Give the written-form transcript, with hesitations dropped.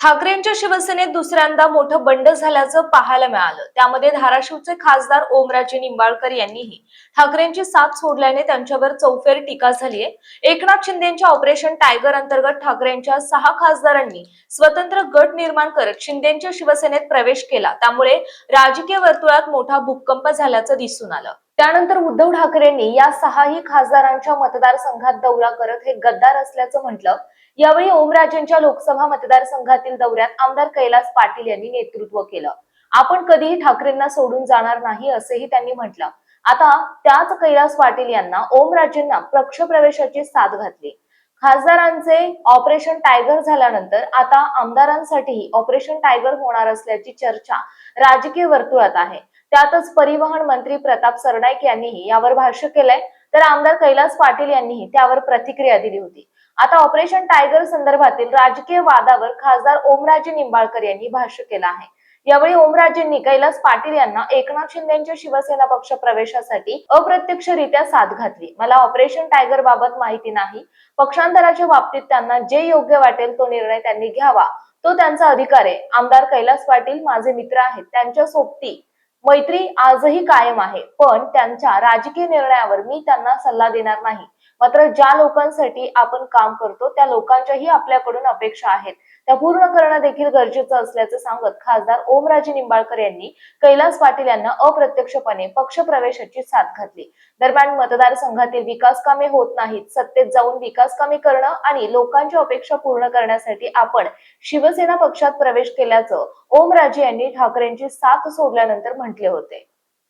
ठाकरेंच्या शिवसेनेत दुसऱ्यांदा मोठं बंड झाल्याचं पाहायला मिळालं। त्यामध्ये धाराशिवचे खासदार ओमराजे निंबाळकर यांनीही ठाकरेंची साथ सोडल्याने त्यांच्यावर चौफेर टीका झाली आहे। एकनाथ शिंदेच्या ऑपरेशन टायगर अंतर्गत ठाकरेंच्या 6 खासदारांनी स्वतंत्र गट निर्माण करत शिंदेच्या शिवसेनेत प्रवेश केला। त्यामुळे राजकीय वर्तुळात मोठा भूकंप झाल्याचं दिसून आलं। त्यानंतर उद्धव ठाकरेंनी या 6ही खासदारांच्या मतदारसंघात दौरा करत हे गद्दार असल्याचं म्हटलं। यावेळी ओमराजेंच्या लोकसभा मतदारसंघातील दौऱ्यात आमदार कैलास पाटील यांनी नेतृत्व केलं। आपण कधीही ठाकरेंना सोडून जाणार नाही असेही त्यांनी म्हटलं। आता त्याच कैलास पाटील यांना ओमराजेंना पक्षप्रवेशाची साथ घातली। खासदारांचे ऑपरेशन टायगर झाल्यानंतर आता आमदारांसाठीही ऑपरेशन टायगर होणार असल्याची चर्चा राजकीय वर्तुळात आहे। त्यातच परिवहन मंत्री प्रताप सरनाईक यांनीही यावर भाष्य केलंय, तर आमदार कैलास पाटील यांनीही त्यावर प्रतिक्रिया दिली होती। आता ऑपरेशन टायगर संदर्भातील राजकीय वादावर खासदार ओमराजे निंबाळकर यांनी भाष्य केलं आहे। यावेळी ओमराजेंनी कैलास पाटील यांना एकनाथ शिंदेच्या शिवसेना पक्ष प्रवेशासाठी अप्रत्यक्षरित्या साथ घातली। मला ऑपरेशन टायगर बाबत माहिती नाही। पक्षांतराच्या बाबतीत त्यांना जे योग्य वाटेल तो निर्णय त्यांनी घ्यावा, तो त्यांचा अधिकार आहे। आमदार कैलास पाटील माझे मित्र आहेत, त्यांच्या सोबती मैत्री आजही कायम आहे, पण त्यांच्या राजकीय निर्णयावर मी त्यांना सल्ला देणार नाही। मात्र ज्या लोकांसाठी आपण काम करतो त्या लोकांच्याही आपल्याकडून अपेक्षा आहेत, त्या पूर्ण करणं देखील गरजेचं असल्याचं सांगत खासदार ओमराजे निंबाळकर यांनी कैलास पाटील यांना अप्रत्यक्षपणे पक्षप्रवेशाची साथ घातली। दरम्यान मतदारसंघातील विकास कामे होत नाहीत, सत्तेत जाऊन विकास कामे करणं आणि लोकांच्या अपेक्षा पूर्ण करण्यासाठी आपण शिवसेना पक्षात प्रवेश केल्याचं ओमराजे यांनी ठाकरेंची साथ सोडल्यानंतर म्हटले होते।